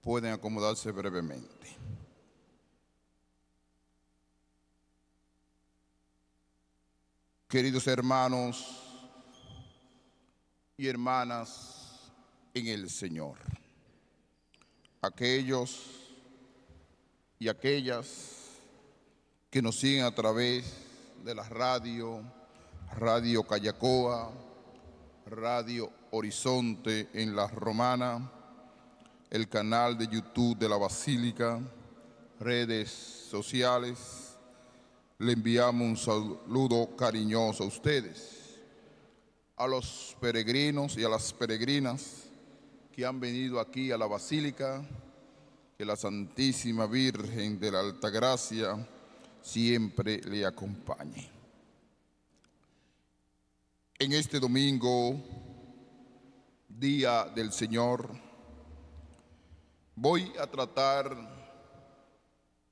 pueden acomodarse brevemente. Queridos hermanos y hermanas en el Señor, aquellos y aquellas que nos siguen a través de la Radio Callacoa, Radio Horizonte en La Romana, el canal de YouTube de la Basílica, redes sociales, le enviamos un saludo cariñoso a ustedes, a los peregrinos y a las peregrinas que han venido aquí a la Basílica. Que la Santísima Virgen de la Altagracia siempre le acompañe. En este domingo, Día del Señor, voy a tratar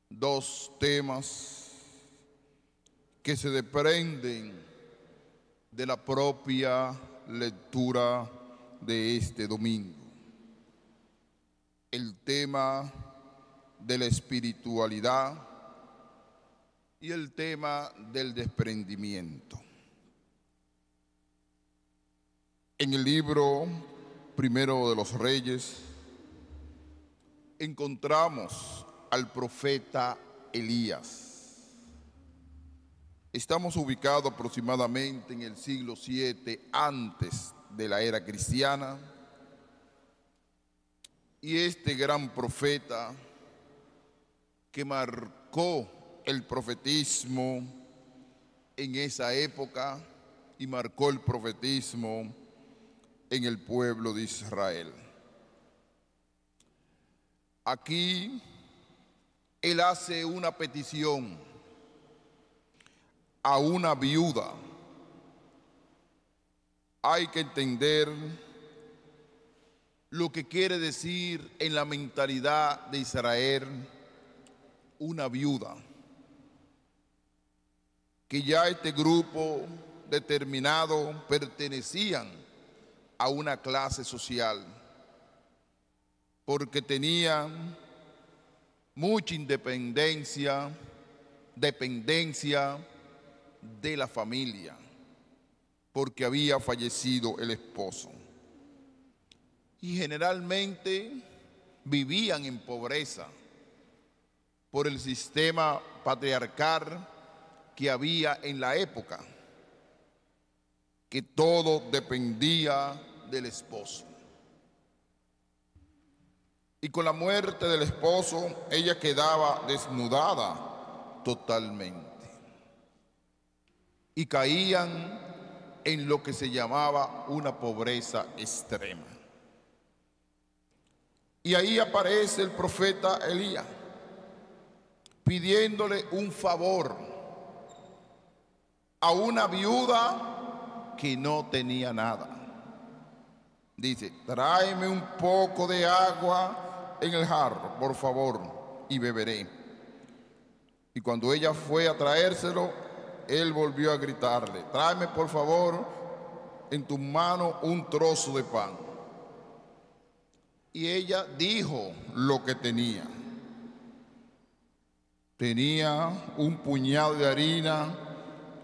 dos temas que se desprenden de la propia lectura de este domingo. El tema de la espiritualidad y el tema del desprendimiento. En el libro primero de los Reyes encontramos al profeta Elías. Estamos ubicados aproximadamente en el siglo VII antes de la era cristiana. Y este gran profeta que marcó el profetismo en esa época y marcó el profetismo en el pueblo de Israel. Aquí él hace una petición a una viuda. Hay que entender lo que quiere decir en la mentalidad de Israel una viuda, que ya este grupo determinado pertenecían a una clase social, porque tenían mucha dependencia de la familia, porque había fallecido el esposo. Y generalmente vivían en pobreza por el sistema patriarcal que había en la época, que todo dependía del esposo. Y con la muerte del esposo, ella quedaba desnudada totalmente. Y caían en lo que se llamaba una pobreza extrema. Y ahí aparece el profeta Elías, pidiéndole un favor a una viuda que no tenía nada. Dice: tráeme un poco de agua en el jarro, por favor, y beberé. Y cuando ella fue a traérselo, él volvió a gritarle: tráeme por favor en tu mano un trozo de pan. Y ella dijo lo que tenía. Tenía un puñado de harina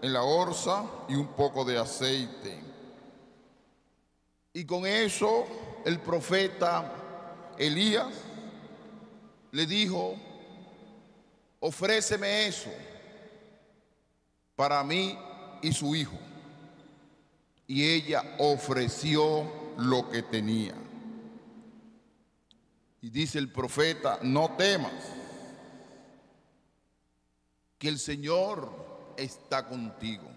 en la orza y un poco de aceite. Y con eso el profeta Elías le dijo: ofréceme eso para mí y su hijo. Y ella ofreció lo que tenía. Y dice el profeta: no temas, que el Señor está contigo.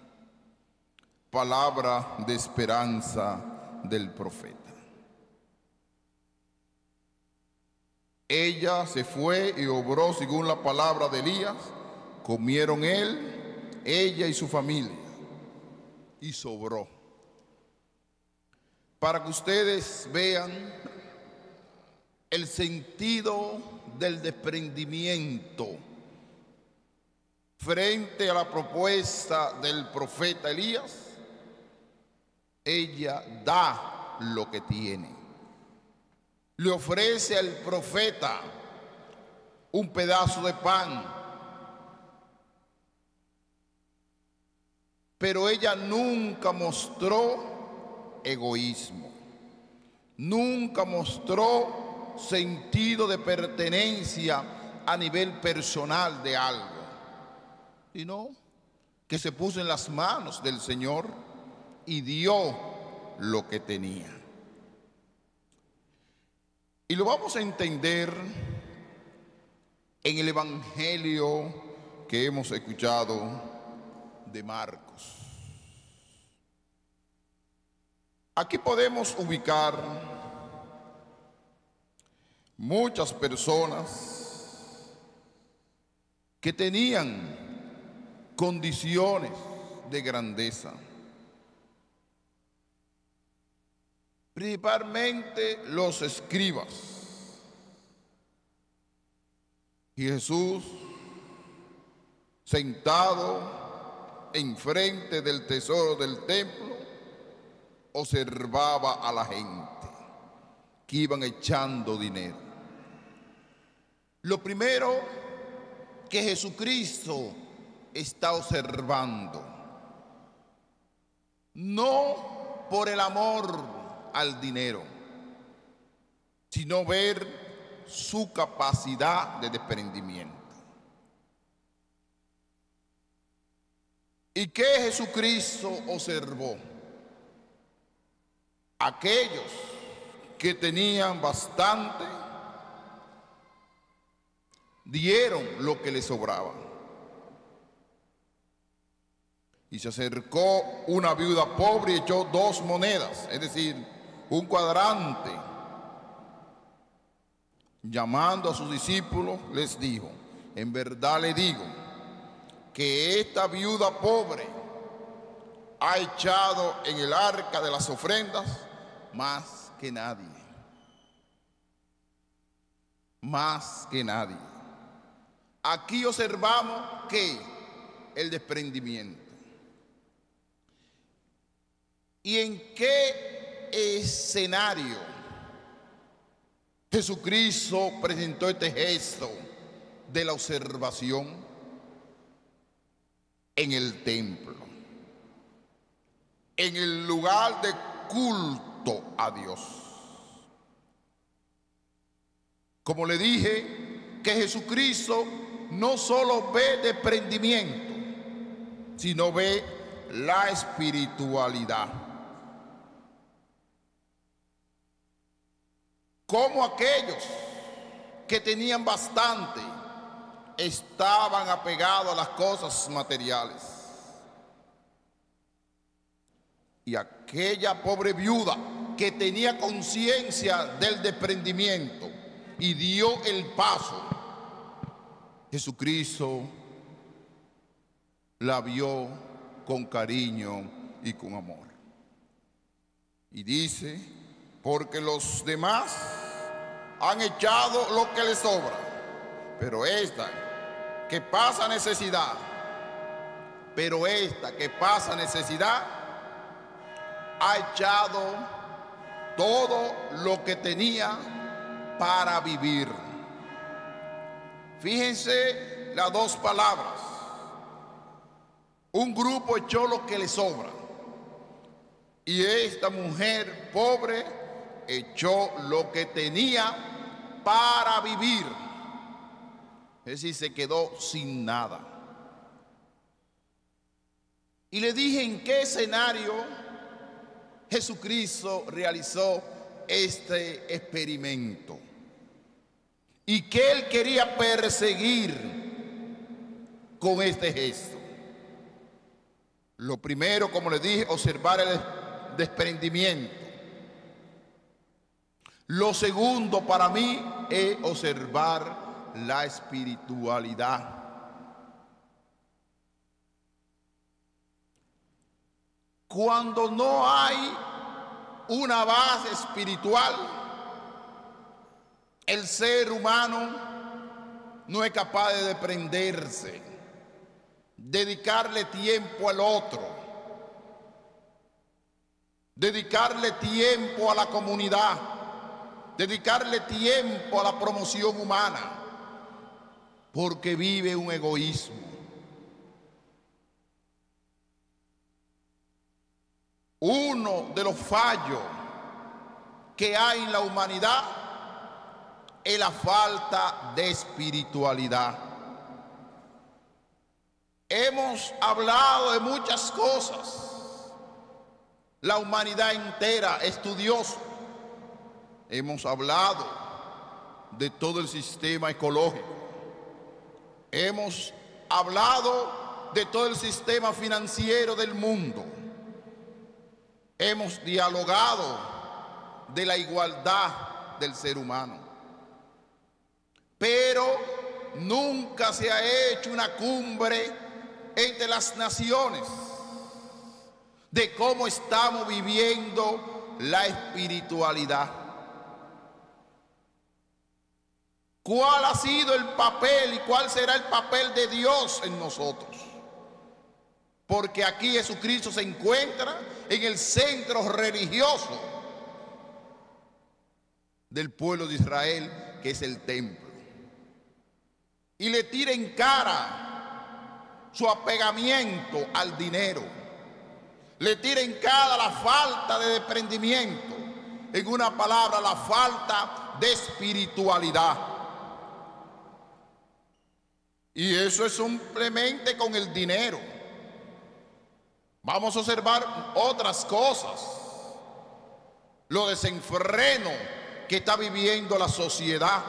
Palabra de esperanza del profeta. Ella se fue y obró según la palabra de Elías. Comieron él, ella y su familia, y sobró. Para que ustedes vean el sentido del desprendimiento frente a la propuesta del profeta Elías, ella da lo que tiene. le ofrece al profeta un pedazo de pan, pero ella nunca mostró egoísmo, nunca mostró sentido de pertenencia a nivel personal de algo, sino que se puso en las manos del Señor y dio lo que tenía. Y lo vamos a entender en el Evangelio que hemos escuchado de Marcos. Aquí podemos ubicar muchas personas que tenían condiciones de grandeza, principalmente los escribas. Y Jesús, sentado enfrente del tesoro del templo, observaba a la gente que iban echando dinero. Lo primero que Jesucristo está observando, no por el amor al dinero, sino ver su capacidad de desprendimiento. ¿Y qué Jesucristo observó? Aquellos que tenían bastante dieron lo que les sobraba. Y se acercó una viuda pobre y echó 2 monedas, es decir, un cuadrante. Llamando a sus discípulos, les dijo: en verdad le digo que esta viuda pobre ha echado en el arca de las ofrendas más que nadie. Más que nadie. Aquí observamos que el desprendimiento. ¿Y en qué escenario Jesucristo presentó este gesto de la observación? En el templo, en el lugar de culto a Dios. Como le dije, que Jesucristo no solo ve desprendimiento, sino ve la espiritualidad. Como aquellos que tenían bastante estaban apegados a las cosas materiales. Y aquella pobre viuda que tenía conciencia del desprendimiento y dio el paso, Jesucristo la vio con cariño y con amor. Y dice: porque los demás han echado lo que les sobra, pero esta que pasa necesidad, ha echado todo lo que tenía para vivir. Fíjense las 2 palabras. Un grupo echó lo que le sobra y esta mujer pobre echó lo que tenía para vivir. Es decir, se quedó sin nada. Y le dije en qué escenario Jesucristo realizó este experimento y que él quería perseguir con este gesto. Lo primero, como les dije, observar el desprendimiento. Lo segundo para mí es observar la espiritualidad. Cuando no hay una base espiritual, el ser humano no es capaz de desprenderse, dedicarle tiempo al otro, dedicarle tiempo a la comunidad, dedicarle tiempo a la promoción humana, porque vive un egoísmo. Uno de los fallos que hay en la humanidad es la falta de espiritualidad. Hemos hablado de muchas cosas. La humanidad entera, estudiosa. Hemos hablado de todo el sistema ecológico. Hemos hablado de todo el sistema financiero del mundo. Hemos dialogado de la igualdad del ser humano. Pero nunca se ha hecho una cumbre entre las naciones de cómo estamos viviendo la espiritualidad. ¿Cuál ha sido el papel y cuál será el papel de Dios en nosotros? Porque aquí Jesucristo se encuentra en el centro religioso del pueblo de Israel, que es el templo. Y le tira en cara su apegamiento al dinero. Le tira en cara la falta de desprendimiento. En una palabra, la falta de espiritualidad. Y eso es simplemente con el dinero. Vamos a observar otras cosas. Lo desenfreno que está viviendo la sociedad.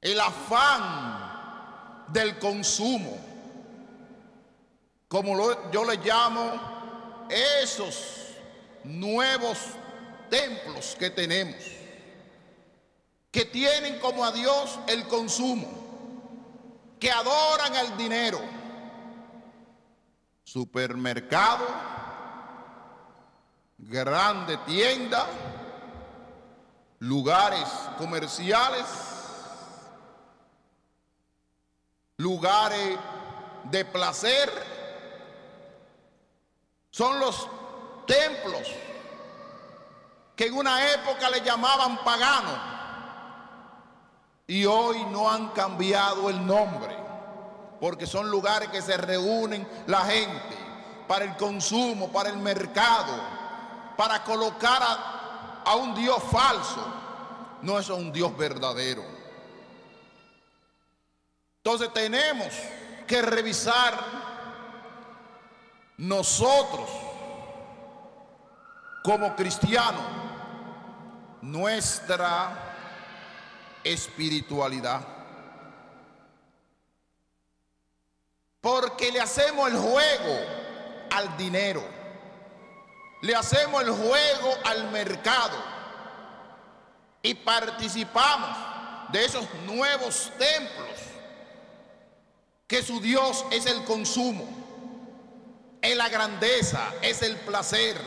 El afán del consumo, como yo le llamo, esos nuevos templos que tenemos, que tienen como a Dios el consumo, que adoran al dinero. Supermercado, grande tienda, lugares comerciales, lugares de placer, son los templos que en una época le llamaban paganos y hoy no han cambiado el nombre, porque son lugares que se reúnen la gente para el consumo, para el mercado, para colocar a un Dios falso. No es un Dios verdadero. Entonces tenemos que revisar nosotros como cristianos nuestra espiritualidad, porque le hacemos el juego al dinero, le hacemos el juego al mercado y participamos de esos nuevos templos que su Dios es el consumo, es la grandeza, es el placer.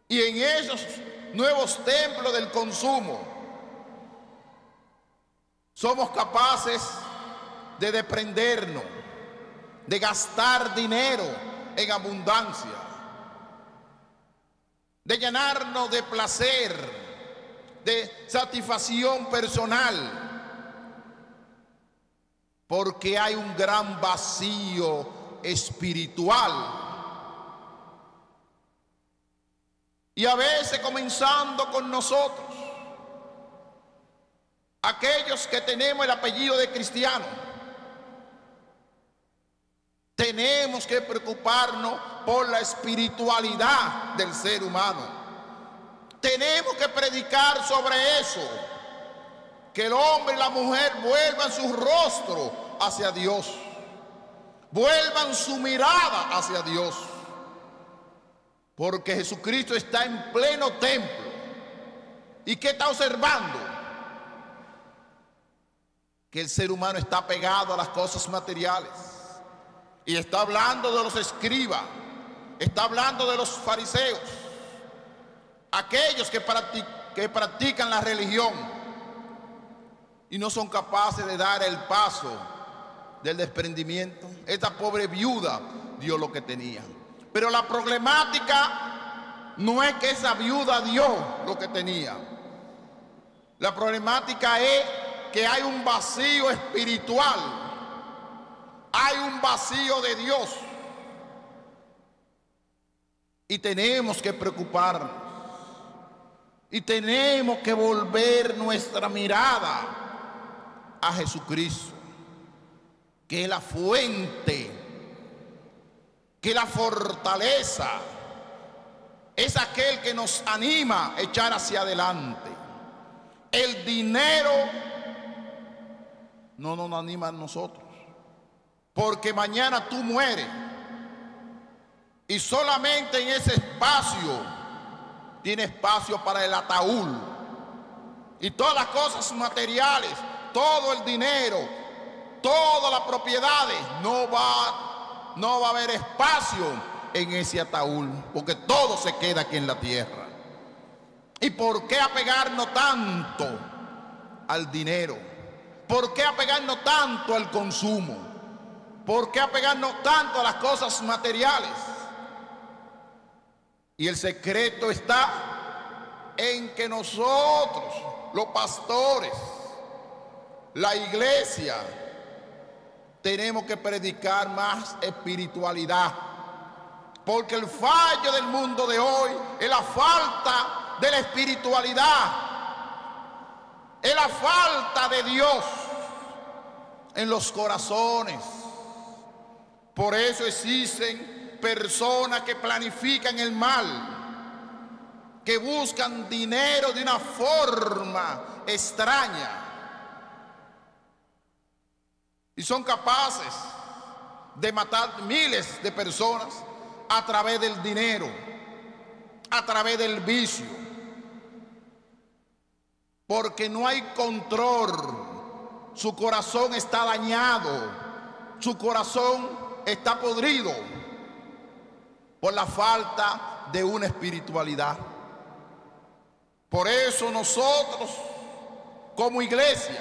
Y en esos nuevos templos del consumo somos capaces de desprendernos, de gastar dinero en abundancia, de llenarnos de placer, de satisfacción personal, porque hay un gran vacío espiritual. Y a veces comenzando con nosotros, aquellos que tenemos el apellido de cristiano, tenemos que preocuparnos por la espiritualidad del ser humano. Tenemos que predicar sobre eso, que el hombre y la mujer vuelvan su rostro hacia Dios, vuelvan su mirada hacia Dios, porque Jesucristo está en pleno templo. ¿Y qué está observando? Que el ser humano está pegado a las cosas materiales. Y está hablando de los escribas, está hablando de los fariseos, aquellos que practican la religión y no son capaces de dar el paso del desprendimiento. Esta pobre viuda dio lo que tenía. Pero la problemática No es que esa viuda dio lo que tenía. La problemática es que hay un vacío espiritual. Hay un vacío de Dios. Y tenemos que preocuparnos. Y tenemos que volver nuestra mirada a Jesucristo, que es la fuente, que es la fortaleza, es aquel que nos anima a echar hacia adelante. El dinero no nos anima a nosotros, porque mañana tú mueres y solamente en ese espacio tiene espacio para el ataúd, y todas las cosas materiales, todo el dinero, todas las propiedades, no va a haber espacio en ese ataúd, porque todo se queda aquí en la tierra. ¿Y por qué apegarnos tanto al dinero? ¿Por qué apegarnos tanto al consumo? ¿Por qué apegarnos tanto a las cosas materiales? Y el secreto está en que nosotros, los pastores, la iglesia, tenemos que predicar más espiritualidad. Porque el fallo del mundo de hoy es la falta de la espiritualidad, es la falta de Dios en los corazones. Por eso existen personas que planifican el mal, que buscan dinero de una forma extraña y son capaces de matar miles de personas a través del dinero, a través del vicio, porque no hay control. Su corazón está dañado, su corazón está podrido por la falta de una espiritualidad. Por eso nosotros, como iglesia,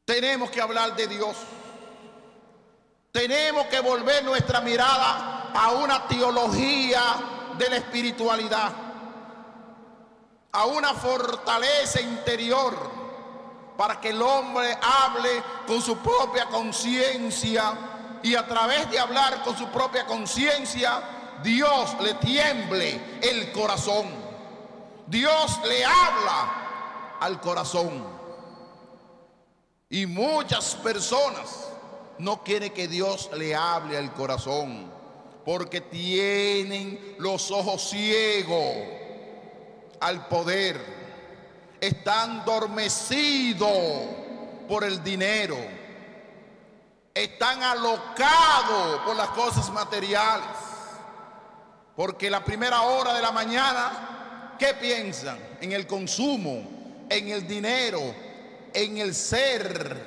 tenemos que hablar de Dios. Tenemos que volver nuestra mirada a una teología de la espiritualidad, a una fortaleza interior, para que el hombre hable con su propia conciencia, y a través de hablar con su propia conciencia, Dios le tiemble el corazón. Dios le habla al corazón. Y muchas personas no quieren que Dios le hable al corazón, porque tienen los ojos ciegos al poder, están adormecidos por el dinero, están alocados por las cosas materiales, porque la primera hora de la mañana, ¿qué piensan? En el consumo, en el dinero, en el ser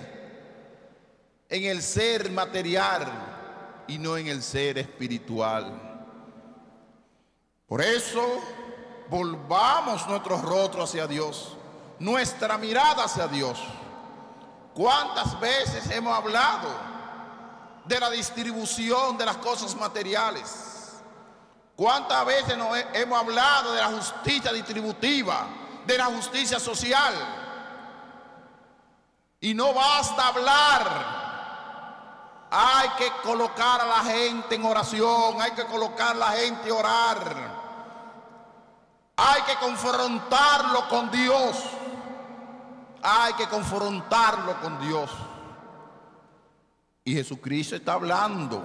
material, y no en el ser espiritual. Por eso, volvamos nuestros rostros hacia Dios, nuestra mirada hacia Dios. ¿Cuántas veces hemos hablado de la distribución de las cosas materiales? ¿Cuántas veces hemos hablado de la justicia distributiva, de la justicia social? Y no basta hablar. Hay que colocar a la gente en oración, hay que colocar a la gente a orar, hay que confrontarlo con Dios, hay que confrontarlo con Dios. Y Jesucristo está hablando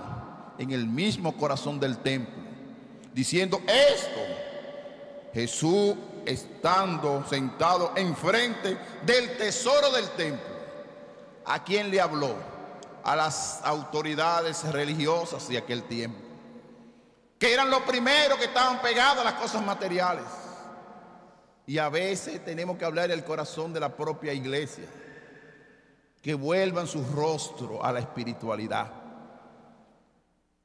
en el mismo corazón del templo, diciendo esto. Jesús estando sentado enfrente del tesoro del templo, ¿a quién le habló? A las autoridades religiosas de aquel tiempo, que eran los primeros que estaban pegados a las cosas materiales. Y a veces tenemos que hablar del corazón de la propia iglesia, que vuelvan su rostro a la espiritualidad,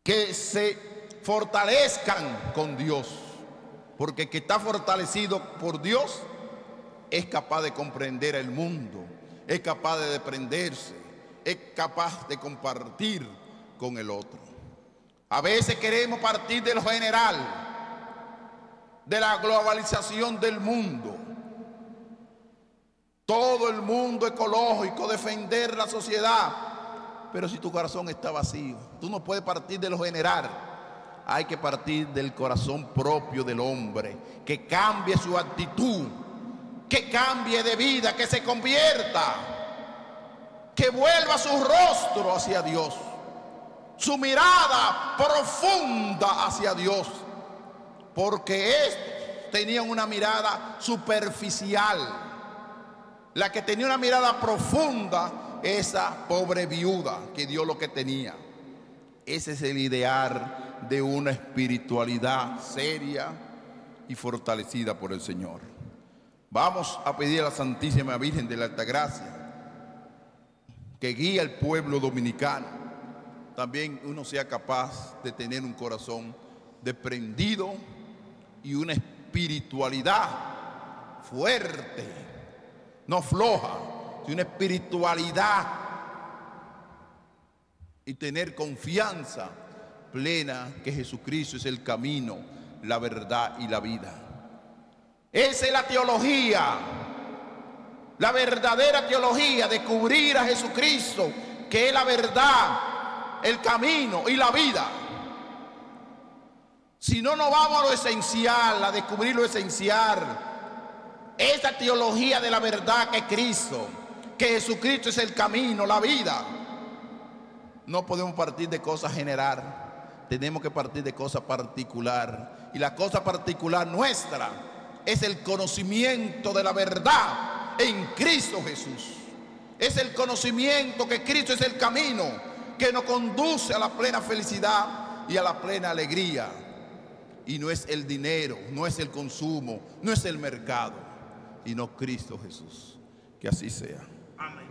que se fortalezcan con Dios, porque el que está fortalecido por Dios es capaz de comprender el mundo, es capaz de desprenderse, es capaz de compartir con el otro. A veces queremos partir de lo general, de la globalización del mundo. Todo el mundo ecológico, defender la sociedad. Pero si tu corazón está vacío, tú no puedes partir de lo general. Hay que partir del corazón propio del hombre, que cambie su actitud, que cambie de vida, que se convierta, que vuelva su rostro hacia Dios, su mirada profunda hacia Dios, porque estos tenían una mirada superficial. La que tenía una mirada profunda, esa pobre viuda que dio lo que tenía. Ese es el ideal de una espiritualidad seria y fortalecida por el Señor. Vamos a pedir a la Santísima Virgen de la Altagracia que guíe al pueblo dominicano. También uno sea capaz de tener un corazón desprendido y una espiritualidad fuerte, no floja, sino una espiritualidad, y tener confianza plena que Jesucristo es el camino, la verdad y la vida. Esa es la teología, la verdadera teología, descubrir a Jesucristo, que es la verdad, el camino y la vida. Si no nos vamos a lo esencial, a descubrir lo esencial, esa teología de la verdad que es Cristo, que Jesucristo es el camino, la vida, no podemos partir de cosas generales, tenemos que partir de cosas particulares. Y la cosa particular nuestra es el conocimiento de la verdad en Cristo Jesús. Es el conocimiento que Cristo es el camino que nos conduce a la plena felicidad y a la plena alegría. Y no es el dinero, no es el consumo, no es el mercado, sino Cristo Jesús. Que así sea. Amén.